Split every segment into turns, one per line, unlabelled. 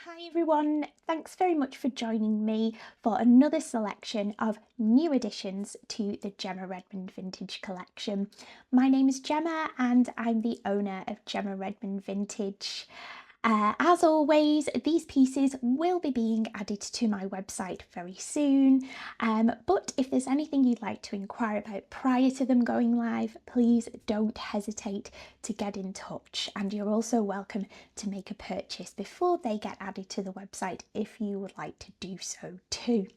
Hi everyone, thanks very much for joining me for another selection of new additions to the Gemma Redmond Vintage Collection. My name is Gemma and I'm the owner of Gemma Redmond Vintage. As always, these pieces will be being added to my website very soon, but if there's anything you'd like to inquire about prior to them going live, please don't hesitate to get in touch, and you're also welcome to make a purchase before they get added to the website if you would like to do so too.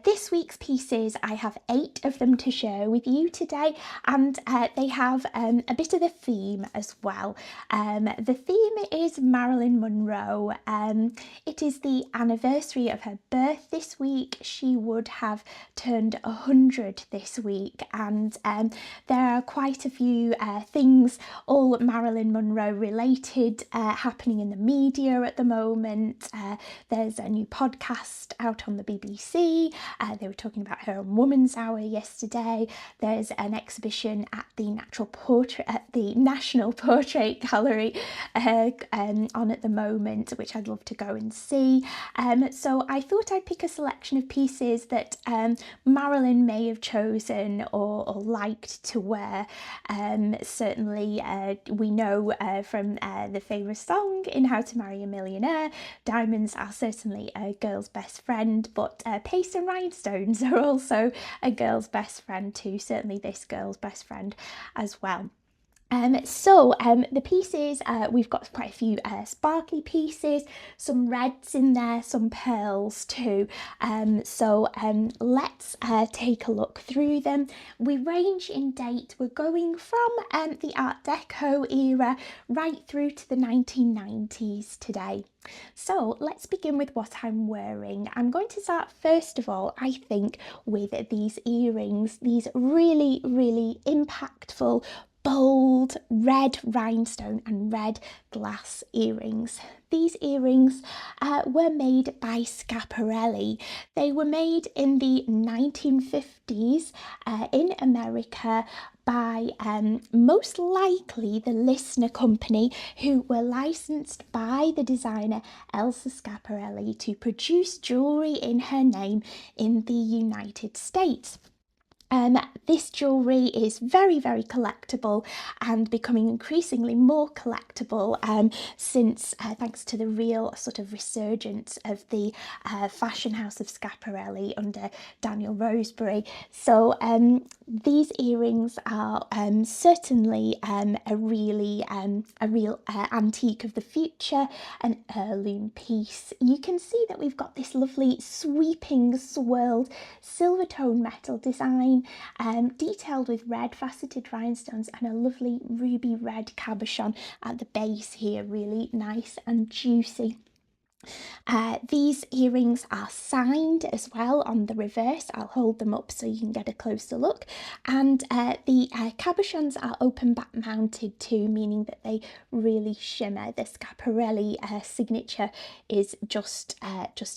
This week's pieces, I have 8 of them to share with you today, and they have a bit of a theme as well. The theme is Marilyn Monroe. It is the anniversary of her birth this week. She would have turned 100 this week, and there are quite a few things, all Marilyn Monroe related, happening in the media at the moment. There's a new podcast out on the BBC. They were talking about her on Woman's Hour yesterday. There's an exhibition at the National Portrait Gallery on at the moment, which I'd love to go and see. So I thought I'd pick a selection of pieces that Marilyn may have chosen or liked to wear. Certainly, we know from the famous song in How to Marry a Millionaire, diamonds are certainly a girl's best friend, but paste and rhinestones are also a girl's best friend too, certainly this girl's best friend as well. The pieces, we've got quite a few sparkly pieces, some reds in there, some pearls too. Let's take a look through them. We range in date, we're going from the Art Deco era right through to the 1990s today. So let's begin with what I'm wearing. I'm going to start first of all, I think, with these earrings, these really, really impactful, bold red rhinestone and red glass earrings. These earrings were made by Schiaparelli. They were made in the 1950s in America by most likely the Lissner Company, who were licensed by the designer Elsa Schiaparelli to produce jewellery in her name in the United States. This jewellery is very, very collectible and becoming increasingly more collectible since, thanks to the real sort of resurgence of the fashion house of Schiaparelli under Daniel Rosebery. So these earrings are certainly a real antique of the future, an heirloom piece. You can see that we've got this lovely sweeping swirled silver tone metal design, detailed with red faceted rhinestones and a lovely ruby red cabochon at the base here, really nice and juicy. These earrings are signed as well on the reverse. I'll hold them up so you can get a closer look. And the cabochons are open back mounted too, meaning that they really shimmer. The Schiaparelli signature is just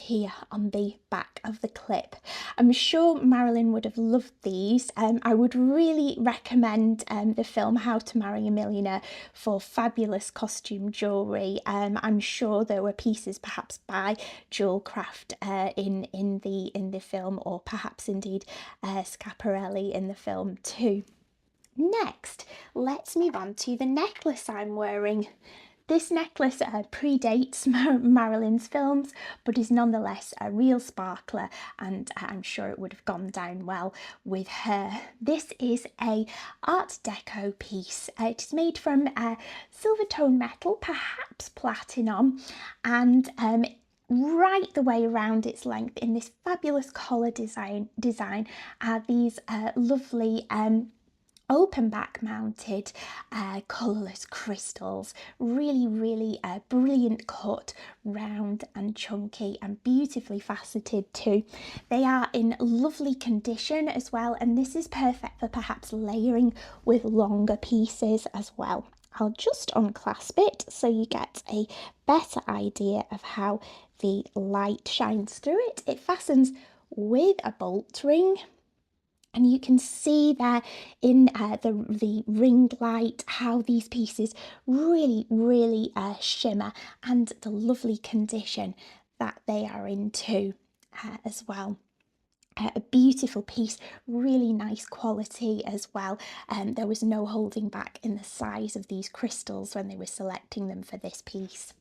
here on the back of the clip. I'm sure Marilyn would have loved these. I would really recommend the film How to Marry a Millionaire for fabulous costume jewellery. I'm sure there were pieces perhaps by Jewelcraft in the film, or perhaps indeed Schiaparelli in the film too. Next, let's move on to the necklace I'm wearing. This necklace predates Marilyn's films, but is nonetheless a real sparkler, and I'm sure it would have gone down well with her. This is a Art Deco piece. It is made from silver tone metal, perhaps platinum, and right the way around its length in this fabulous collar design are these lovely open back mounted colourless crystals, really brilliant cut, round and chunky and beautifully faceted too. They are in lovely condition as well, and this is perfect for perhaps layering with longer pieces as well. I'll just unclasp it so you get a better idea of how the light shines through it. It fastens with a bolt ring. And you can see there in the ring light how these pieces really shimmer, and the lovely condition that they are in too as well. A beautiful piece, really nice quality as well. There was no holding back in the size of these crystals when they were selecting them for this piece.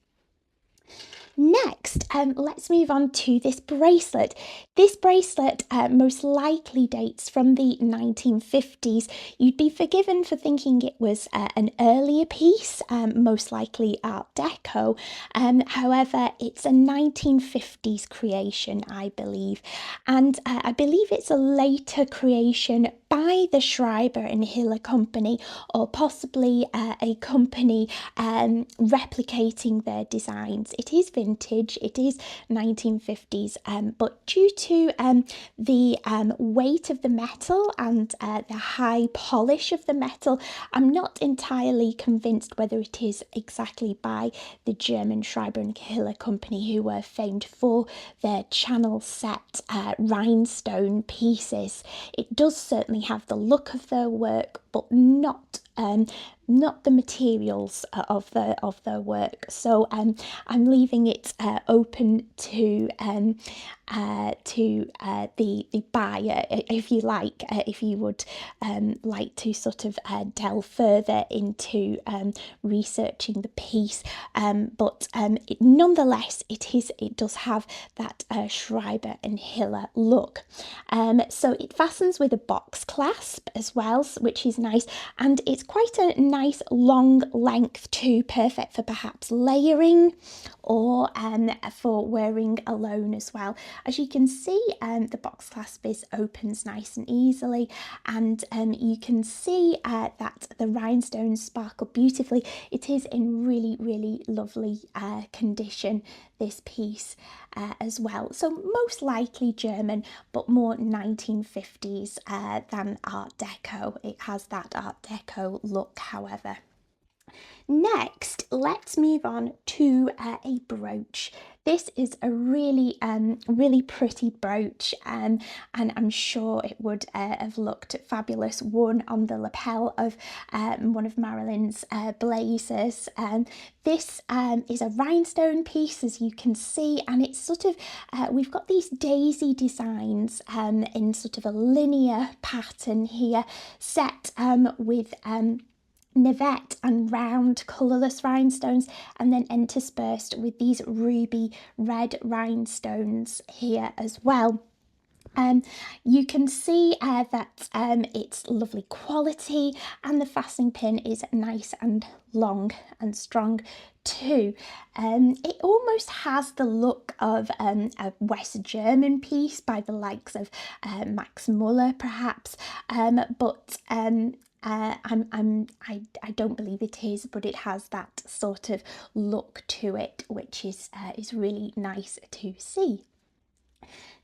Next, let's move on to this bracelet. This bracelet most likely dates from the 1950s. You'd be forgiven for thinking it was an earlier piece, most likely Art Deco. However, it's a 1950s creation, I believe. And I believe it's a later creation by the Schreiber and Hiller Company, or possibly a company replicating their designs. It is vintage, it is 1950s, but due to the weight of the metal and the high polish of the metal, I'm not entirely convinced whether it is exactly by the German Schreiber and Hiller Company, who were famed for their channel set rhinestone pieces. It does certainly have the look of their work, but not the materials of their work. So I'm leaving it open to the buyer, if you like, if you would like to sort of delve further into researching the piece. But nonetheless, it does have that Schreiber and Hiller look. So it fastens with a box clasp as well, which is nice, and it's quite a nice long length too, perfect for perhaps layering or for wearing alone as well. As you can see, the box clasp opens nice and easily, and you can see that the rhinestones sparkle beautifully. It is in really lovely condition, this piece as well. So most likely German, but more 1950s than Art Deco. It has that Art Deco look, however. Next, let's move on to a brooch. This is a really pretty brooch, and I'm sure it would have looked fabulous worn on the lapel of one of Marilyn's blazers. This is a rhinestone piece, as you can see, and it's sort of, we've got these daisy designs in sort of a linear pattern here, set with navette and round colourless rhinestones, and then interspersed with these ruby red rhinestones here as well. You can see that it's lovely quality, and the fastening pin is nice and long and strong too. It almost has the look of a West German piece by the likes of Max Muller, perhaps, but I don't believe it is, but it has that sort of look to it, which is really nice to see.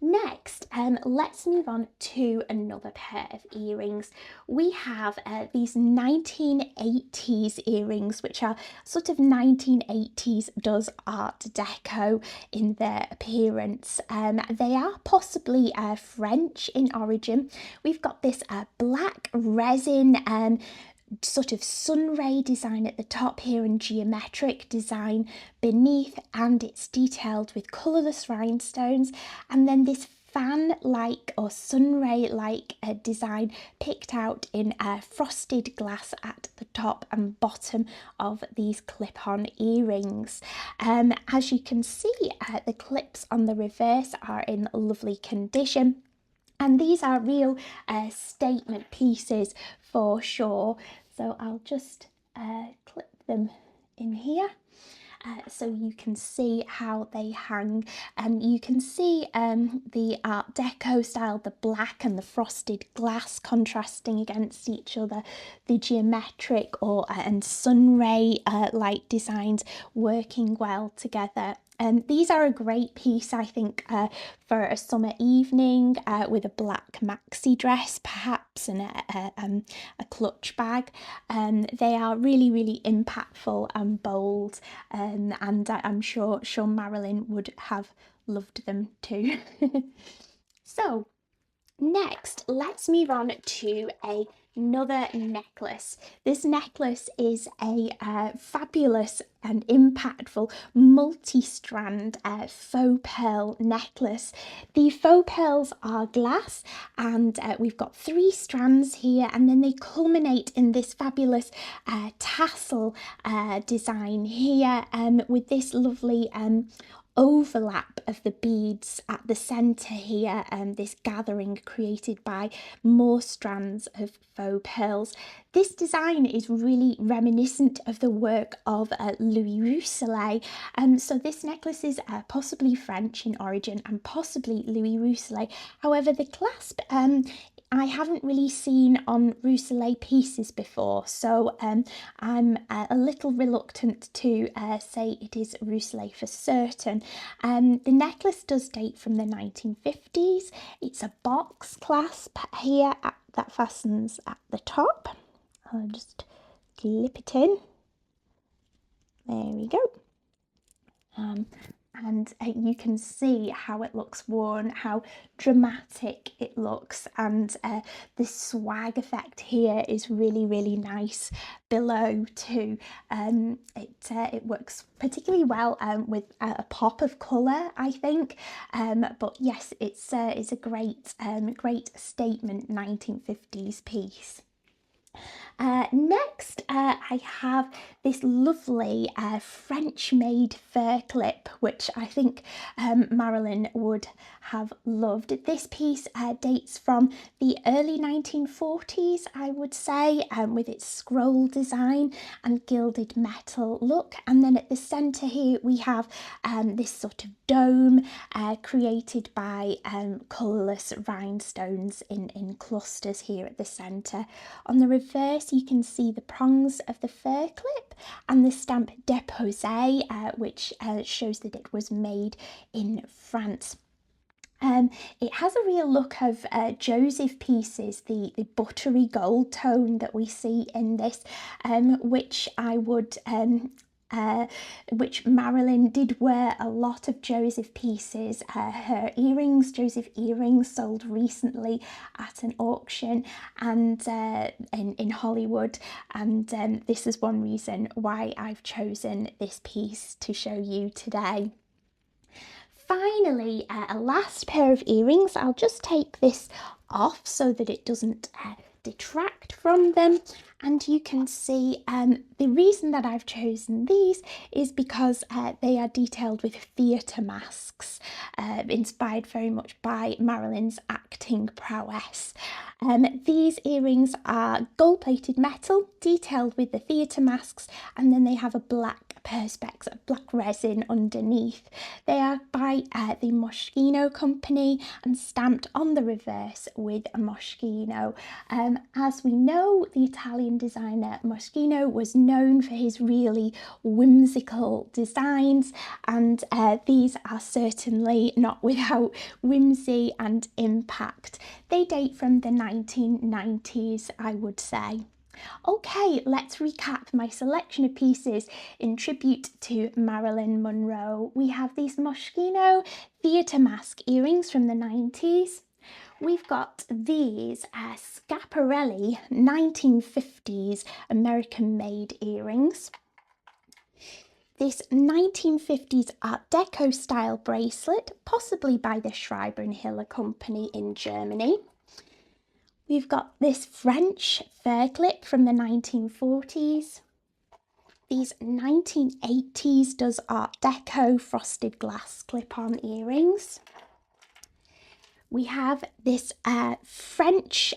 Next, let's move on to another pair of earrings. We have these 1980s earrings, which are sort of 1980s does Art Deco in their appearance. They are possibly French in origin. We've got this black resin sort of sunray design at the top here and geometric design beneath, and it's detailed with colourless rhinestones, and then this fan-like or sunray-like design picked out in frosted glass at the top and bottom of these clip-on earrings. As you can see, the clips on the reverse are in lovely condition, and these are real statement pieces for sure. So I'll just clip them in here so you can see how they hang, and you can see the Art Deco style, the black and the frosted glass contrasting against each other, the geometric and sunray like designs working well together. These are a great piece, I think, for a summer evening with a black maxi dress perhaps, and a clutch bag. They are really impactful and bold, and I'm sure Marilyn would have loved them too. So Next, let's move on to another necklace. This necklace is a fabulous and impactful multi-strand faux pearl necklace. The faux pearls are glass, and we've got 3 strands here, and then they culminate in this fabulous tassel design here with this lovely overlap of the beads at the center here, this gathering created by more strands of faux pearls. This design is really reminiscent of the work of Louis Rousselet. So this necklace is possibly French in origin and possibly Louis Rousselet. However, the clasp I haven't really seen on Rousselet pieces before, so I'm a little reluctant to say it is Rousselet for certain. The necklace does date from the 1950s. It's a box clasp here that fastens at the top. I'll just clip it in. There we go. And you can see how it looks worn, how dramatic it looks, and the swag effect here is really, really nice below too. It works particularly well with a pop of colour, I think, but yes, it's a great statement 1950s piece. Next, I have this lovely French-made fur clip, which I think Marilyn would have loved. This piece dates from the early 1940s, I would say, with its scroll design and gilded metal look. And then at the centre here, we have this sort of dome created by colourless rhinestones in clusters here at the centre. On the reverse, you can see the prongs of the fur clip and the stamp Déposé, which shows that it was made in France. It has a real look of Joseph pieces, the buttery gold tone that we see in this, which I would which Marilyn did wear a lot of Joseph pieces. Her earrings, Joseph earrings, sold recently at an auction and in Hollywood, and this is one reason why I've chosen this piece to show you today. Finally, a last pair of earrings. I'll just take this off so that it doesn't detract from them, and you can see the reason that I've chosen these is because they are detailed with theatre masks, inspired very much by Marilyn's acting prowess. These earrings are gold-plated metal, detailed with the theatre masks, and then they have a black perspex, a black resin underneath. They are by the Moschino company and stamped on the reverse with a Moschino. As we know, the Italian designer Moschino was known for his really whimsical designs, and these are certainly not without whimsy and impact. They date from the 1990s, I would say. Okay, let's recap my selection of pieces in tribute to Marilyn Monroe. We have these Moschino theatre mask earrings from the 90s. We've got these Schiaparelli 1950s American-made earrings. This 1950s Art Deco style bracelet, possibly by the Schreiber and Hiller company in Germany. We've got this French fur clip from the 1940s. These 1980s Does Art Deco frosted glass clip-on earrings. We have this French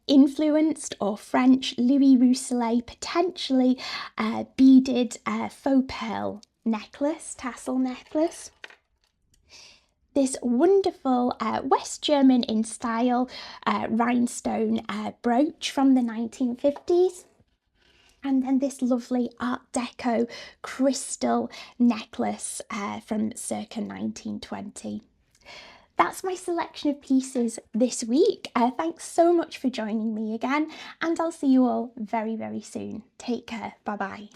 influenced or French Louis Rousselet potentially beaded faux pearl necklace, tassel necklace. This wonderful West German in style rhinestone brooch from the 1950s. And then this lovely Art Deco crystal necklace from circa 1920. That's my selection of pieces this week. Thanks so much for joining me again, and I'll see you all very, very soon. Take care. Bye-bye.